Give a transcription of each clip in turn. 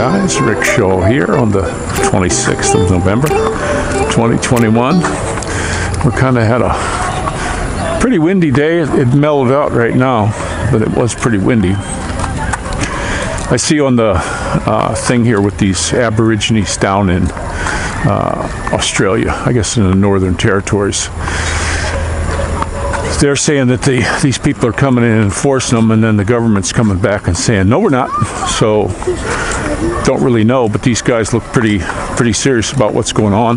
guys, Rick Shaw here on the 26th of November 2021. We kind of had a pretty windy day. It mellowed out right now, but it was pretty windy. I see on the thing here with these Aborigines down in Australia, I guess in the Northern Territories. They're saying that these people are coming in and enforcing them, and then the government's coming back and saying, no, we're not. So, don't really know, but these guys look pretty serious about what's going on,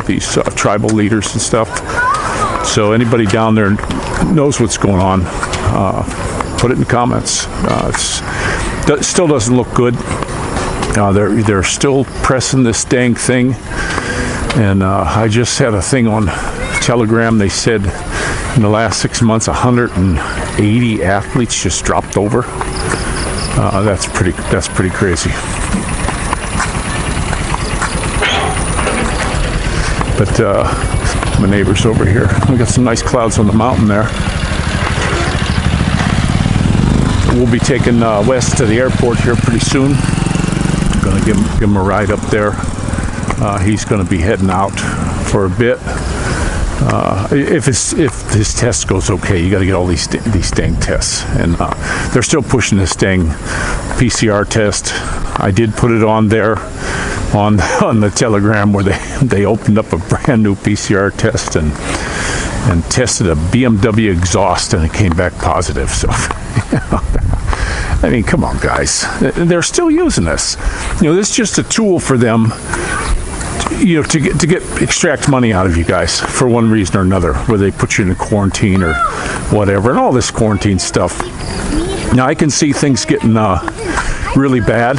these tribal leaders and stuff. So anybody down there knows what's going on, put it in the comments. It still doesn't look good. They're still pressing this dang thing, and I just had a thing on Telegram. They said in the last 6 months, 180 athletes just dropped over. That's pretty crazy. But my neighbor's over here. We got some nice clouds on the mountain there. We'll be taking Wes to the airport here pretty soon. I'm gonna give him a ride up there. He's gonna be heading out for a bit. If his test goes okay, you got to get all these dang tests, and they're still pushing this dang PCR test. I did put it on there on the Telegram where they opened up a brand new PCR test and tested a BMW exhaust, and it came back positive. So, I mean, come on, guys, they're still using this. This is just a tool for them. To extract money out of you guys for one reason or another, where they put you in quarantine or whatever, and all this quarantine stuff. Now I can see things getting really bad,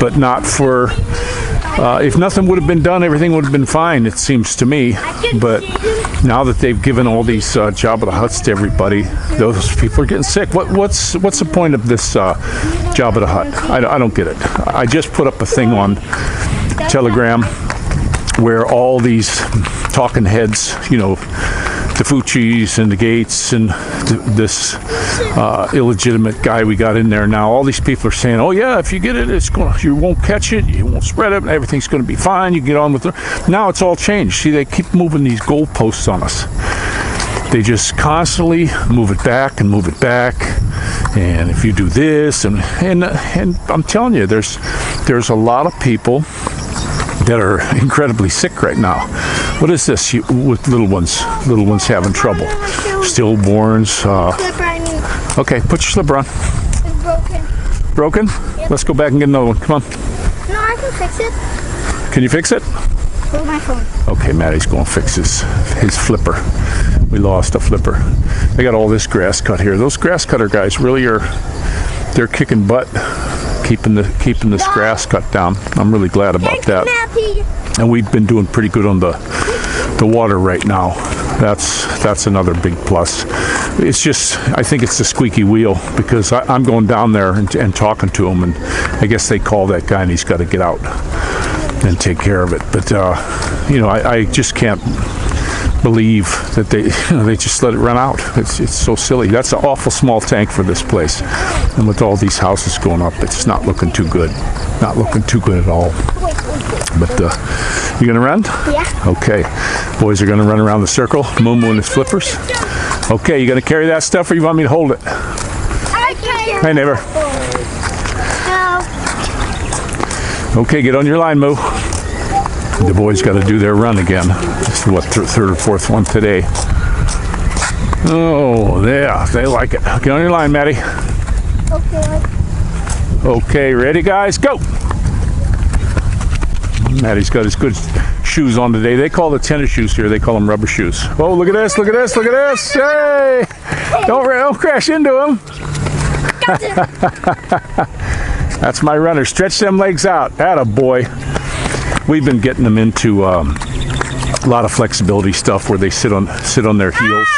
but not for. If nothing would have been done, everything would have been fine. It seems to me, but now that they've given all these Job of the Huts to everybody, those people are getting sick. What's the point of this Job of the Hut? I don't get it. I just put up a thing on Telegram where all these talking heads, the Fuchsis and the Gates and this illegitimate guy we got in there now, all these people are saying, oh yeah, if you get it, you won't catch it, you won't spread it, everything's going to be fine, you get on with it. Now it's all changed. See, they keep moving these goalposts on us. They just constantly move it back and move it back. And if you do this, and I'm telling you, there's a lot of people that are incredibly sick right now. What is this with little ones? Little ones having trouble. Stillborns. Okay, put your slipper on. It's broken. Broken? Yep. Let's go back and get another one. Come on. No, I can fix it. Can you fix it? With my phone. Okay, Maddie's going to fix his flipper. We lost a flipper. They got all this grass cut here. Those grass cutter guys really they're kicking butt. Keeping this grass cut down. I'm really glad about that. And we've been doing pretty good on the water right now. That's another big plus. It's just, I think it's the squeaky wheel, because I'm going down there and talking to him, and I guess they call that guy and he's got to get out and take care of it. But I just can't believe that they just let it run out. It's so silly. That's an awful small tank for this place, and with all these houses going up, it's not looking too good. Not looking too good at all. But you gonna run? Yeah. Okay. Boys are gonna run around the circle. Moo and his flippers. Okay, you gonna carry that stuff, or you want me to hold it? I can. Hey, neighbor. No. Okay, get on your line, Moo. The boys got to do their run again. It's third or fourth one today. Oh, yeah, they like it. Get on your line, Maddie. Okay. Okay, ready, guys? Go! Maddie's got his good shoes on today. They call the tennis shoes here, they call them rubber shoes. Oh, look at this, look at this, look at this! Hey! Don't crash into them. That's my runner. Stretch them legs out. Atta boy. We've been getting them into a lot of flexibility stuff where they sit on their heels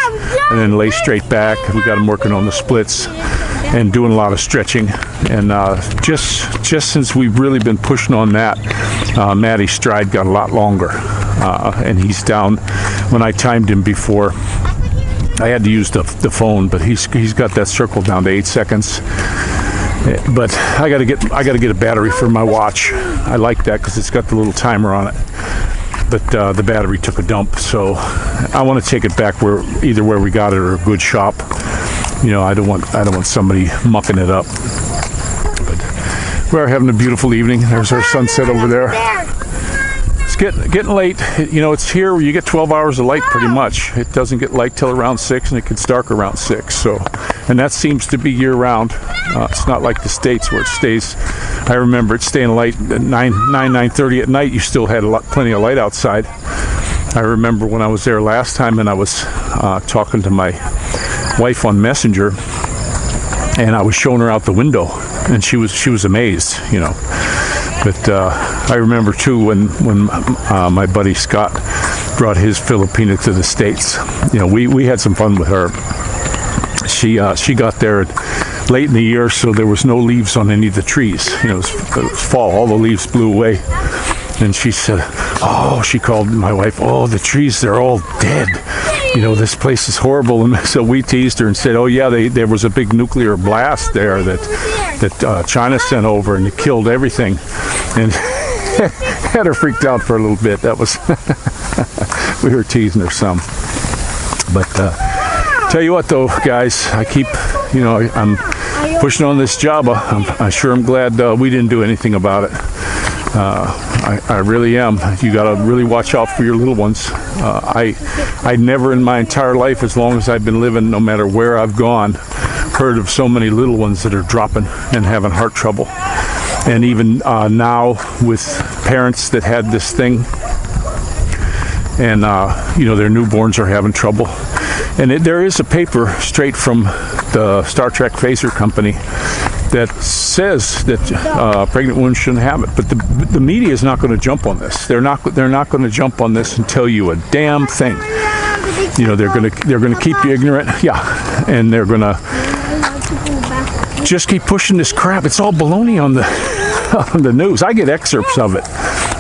and then lay straight back. We got them working on the splits and doing a lot of stretching. And just since we've really been pushing on that, Maddie's stride got a lot longer, and he's down. When I timed him before, I had to use the phone, but he's got that circle down to 8 seconds. But I got to get a battery for my watch. I like that because it's got the little timer on it. But the battery took a dump, so I want to take it back where we got it or a good shop. You know, I don't want somebody mucking it up. But we're having a beautiful evening. There's our sunset over there. It's getting late. You know, it's here where you get 12 hours of light pretty much. It doesn't get light till around 6, and it gets dark around 6. So, and that seems to be year round. It's not like the States where it stays. I remember it staying light at 9:30 at night. You still had plenty of light outside. I remember when I was there last time, and I was talking to my wife on Messenger, and I was showing her out the window, and she was amazed, you know. But I remember too when my buddy Scott brought his Filipina to the States. You know, we had some fun with her. She got there late in the year, so there was no leaves on any of the trees. You know, it was fall. All the leaves blew away. And she said, oh, she called my wife, oh, the trees, they're all dead. You know, this place is horrible. And so we teased her and said, oh, yeah, there was a big nuclear blast there that China sent over, and it killed everything. And had her freaked out for a little bit. That was, we were teasing her some. But tell you what, though, guys, I keep, you know, I'm pushing on this Java. I'm glad we didn't do anything about it. I really am. You got to really watch out for your little ones. I never in my entire life, as long as I've been living, no matter where I've gone, heard of so many little ones that are dropping and having heart trouble. And even now with parents that had this thing, and you know, their newborns are having trouble. And there is a paper straight from the Star Trek Phaser Company that says that pregnant women shouldn't have it, but the media is not going to jump on this. They're not going to jump on this and tell you a damn thing. You know, they're going to keep you ignorant. Yeah, and they're going to just keep pushing this crap. It's all baloney on the news. I get excerpts of it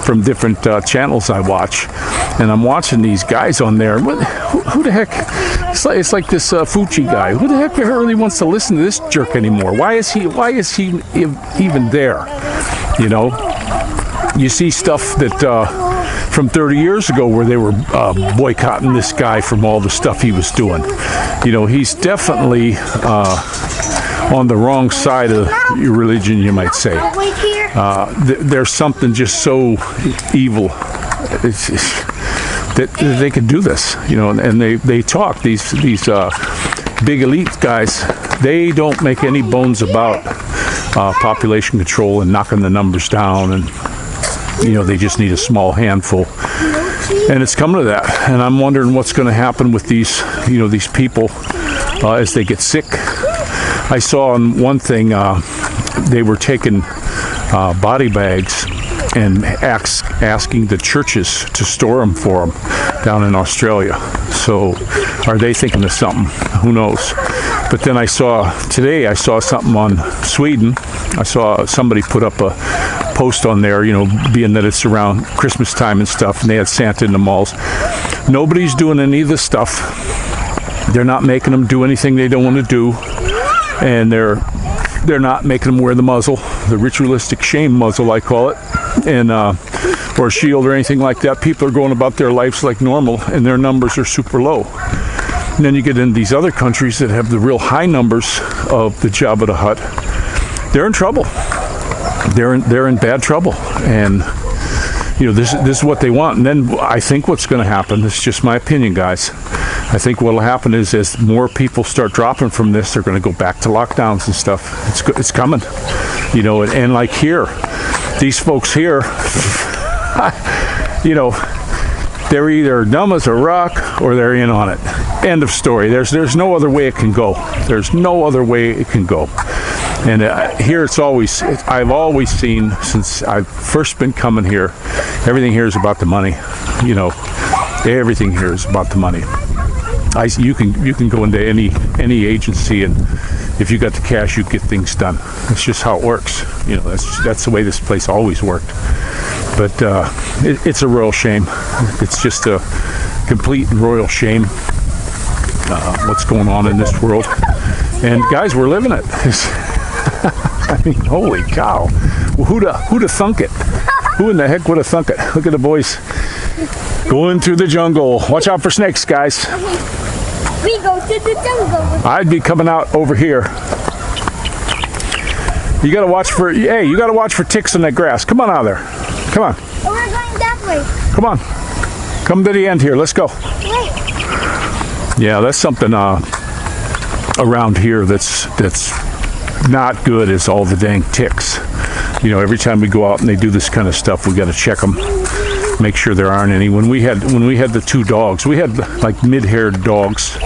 from different channels I watch, and I'm watching these guys on there. Who the heck? It's like this Fucci guy. Who the heck really wants to listen to this jerk anymore? Why is he even there? You know, you see stuff that from 30 years ago where they were boycotting this guy from all the stuff he was doing. You know, he's definitely on the wrong side of your religion, you might say. There's something just so evil. That they could do this, you know, and they talk, these big elite guys, they don't make any bones about population control and knocking the numbers down, and you know, they just need a small handful, and it's coming to that. And I'm wondering what's going to happen with these, you know, these people as they get sick. I saw on one thing they were taking body bags and asking the churches to store them for them down in Australia. So are they thinking of something? Who knows? But then I saw something on Sweden. I saw somebody put up a post on there, you know, being that it's around Christmas time and stuff, and they had Santa in the malls. Nobody's doing any of this stuff. They're not making them do anything they don't want to do, and they're not making them wear the muzzle, the ritualistic shame muzzle, I call it, and or a shield or anything like that. People are going about their lives like normal, and their numbers are super low. And then you get into these other countries that have the real high numbers of the Jabba the Hutt. They're in trouble. They're in bad trouble, and you know, this is what they want. And then I think what's going to happen, this is just my opinion, guys, I think what will happen is as more people start dropping from this, they're going to go back to lockdowns and stuff. It's coming, you know. And like here, these folks here, you know, they're either dumb as a rock or they're in on it. End of story. There's no other way it can go. There's no other way it can go. And here I've always seen, since I've first been coming here, everything here is about the money. You know, everything here is about the money. You can go into any agency, and if you got the cash, you get things done. That's just how it works. You know, that's the way this place always worked. But it's a royal shame. It's just a complete and royal shame what's going on in this world. And guys, we're living it. I mean, holy cow. Well, who'd have thunk it? Who in the heck would have thunk it? Look at the boys going through the jungle. Watch out for snakes, guys. We go to the jungle. I'd be coming out over here. You gotta watch for, hey, you gotta watch for ticks in that grass. Come on out of there. Come on. Oh, we're going that way. Come on. Come to the end here. Let's go. Wait. Yeah, that's something around here that's not good is all the dang ticks. You know, every time we go out and they do this kind of stuff, we got to check them, make sure there aren't any. When we had the 2 dogs, we had like mid-haired dogs,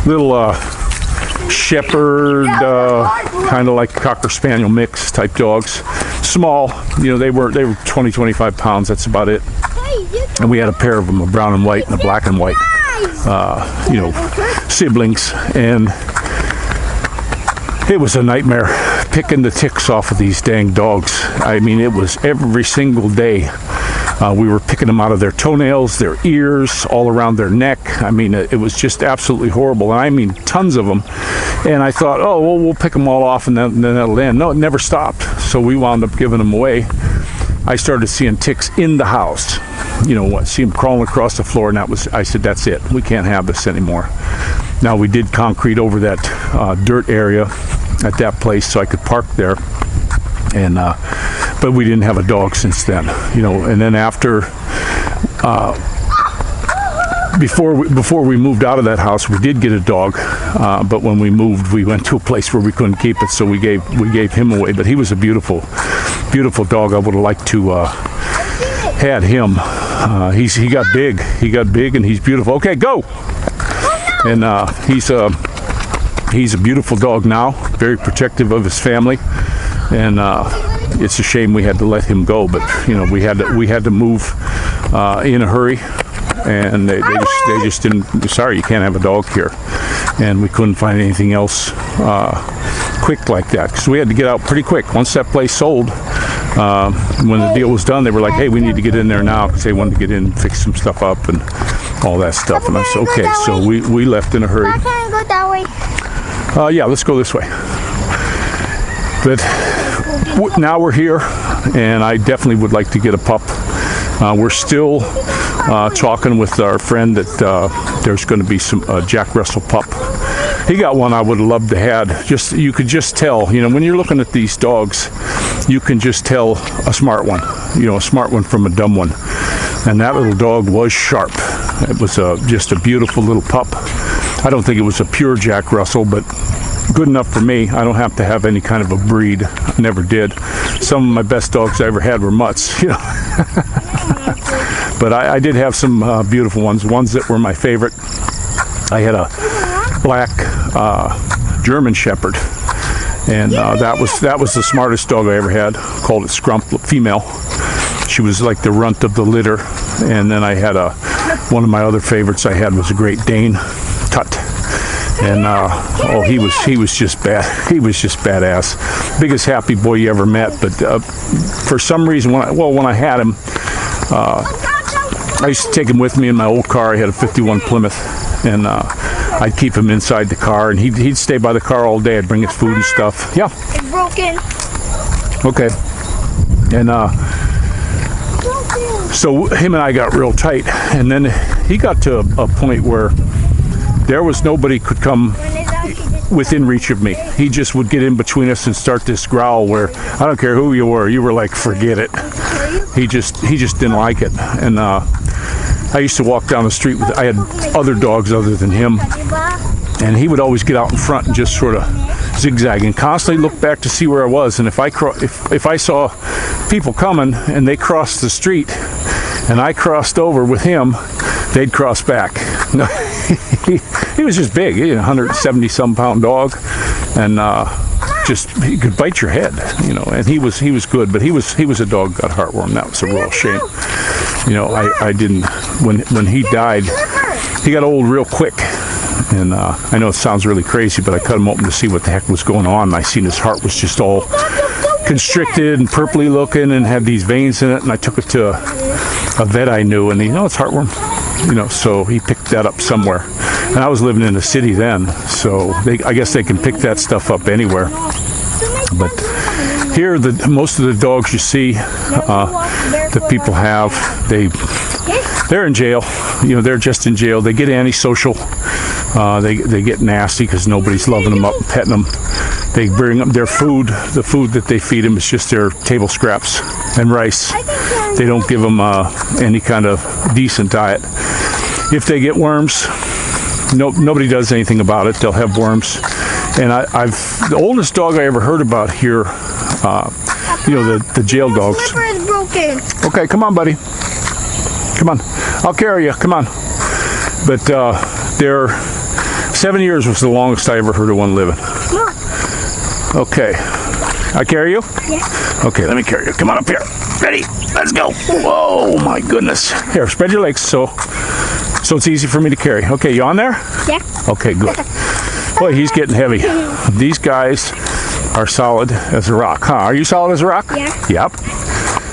little shepherd, kind of like Cocker Spaniel mix type dogs, small. You know, they were 20, 25 pounds. That's about it. And we had a pair of them, a brown and white and a black and white. You know, siblings, and it was a nightmare picking the ticks off of these dang dogs. I mean, it was every single day. We were picking them out of their toenails, their ears, all around their neck. I mean, it was just absolutely horrible. And I mean, tons of them. And I thought, oh, well, we'll pick them all off and then that'll end. No, it never stopped. So we wound up giving them away. I started seeing ticks in the house. You know what? See them crawling across the floor, and I said, that's it. We can't have this anymore. Now we did concrete over that dirt area at that place, so I could park there. And but we didn't have a dog since then. You know, and then after, before we moved out of that house, we did get a dog. But when we moved, we went to a place where we couldn't keep it, so we gave him away. But he was a beautiful dog. I would have liked to had him. He got big, and he's beautiful. Okay, go. And he's a beautiful dog now, very protective of his family, and it's a shame we had to let him go. But you know, we had to move in a hurry, and they just didn't. Sorry, you can't have a dog here, and we couldn't find anything else quick like that, because we had to get out pretty quick once that place sold. When the deal was done, they were like, hey, we need to get in there now, because they wanted to get in and fix some stuff up and all that stuff. And I said, okay, so we left in a hurry. Why can't I go that way? Yeah, let's go this way. But now we're here, and I definitely would like to get a pup. We're still talking with our friend that there's going to be some Jack Russell pup. He got one I would have loved to have. You could just tell, you know, when you're looking at these dogs, you can just tell a smart one, you know, a smart one from a dumb one. And that little dog was sharp. It was just a beautiful little pup. I don't think it was a pure Jack Russell, but good enough for me. I don't have to have any kind of a breed. I never did. Some of my best dogs I ever had were mutts, you know. But I did have some beautiful ones that were my favorite. I had a black German Shepherd, and that was the smartest dog I ever had. Called it Scrump, female. She was like the runt of the litter. And then I had one of my other favorites I had was a Great Dane, Tut. And he was just bad. He was just badass. Biggest happy boy you ever met. But for some reason, when I had him, I used to take him with me in my old car. I had a 51 Plymouth, and I'd keep him inside the car, and he'd stay by the car all day. I'd bring his food and stuff. Yeah. It's broken. Okay. And so him and I got real tight, and then he got to a point where there was nobody could come within reach of me. He just would get in between us and start this growl where I don't care who you were like, forget it. He just didn't like it. And I used to walk down the street I had other dogs other than him, and he would always get out in front and just sort of zigzag and constantly look back to see where I was. And if I saw people coming and they crossed the street and I crossed over with him, they'd cross back. He was just big, 170 some pound dog, and he could bite your head, you know. And he was good, but he was a dog got heartworm. That was a real shame. You know, I didn't, when he died, he got old real quick. And I know it sounds really crazy, but I cut him open to see what the heck was going on. And I seen his heart was just all constricted and purpley looking and had these veins in it. And I took it to a vet I knew, and it's heartworm. You know, so he picked that up somewhere. And I was living in the city then, so I guess they can pick that stuff up anywhere. But Here, most of the dogs you see that people have, they're in jail. You know, they're just in jail. They get antisocial. They get nasty because nobody's loving them up and petting them. They bring up their food. The food that they feed them is just their table scraps and rice. They don't give them any kind of decent diet. If they get worms, nobody does anything about it. They'll have worms. And the oldest dog I ever heard about here, you know, the jail dogs. Slipper is broken. Okay, come on, buddy. Come on. I'll carry you. Come on. But they're 7 years was the longest I ever heard of one living. Look. Okay. I carry you? Yeah. Okay, let me carry you. Come on up here. Ready? Let's go. Whoa, my goodness. Here, spread your legs so it's easy for me to carry. Okay, you on there? Yeah. Okay, good. Boy, he's getting heavy. These guys are solid as a rock, huh? Are you solid as a rock? Yeah. Yep.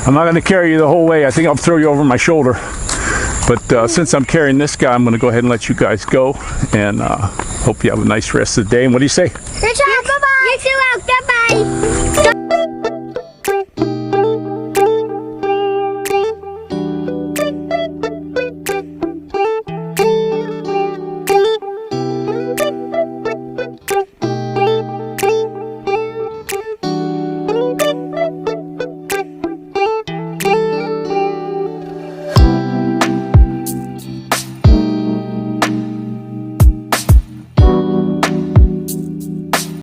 I'm not going to carry you the whole way. I think I'll throw you over my shoulder. But since I'm carrying this guy, I'm going to go ahead and let you guys go. And hope you have a nice rest of the day. And what do you say? Good job. Bye-bye. You too out. Goodbye.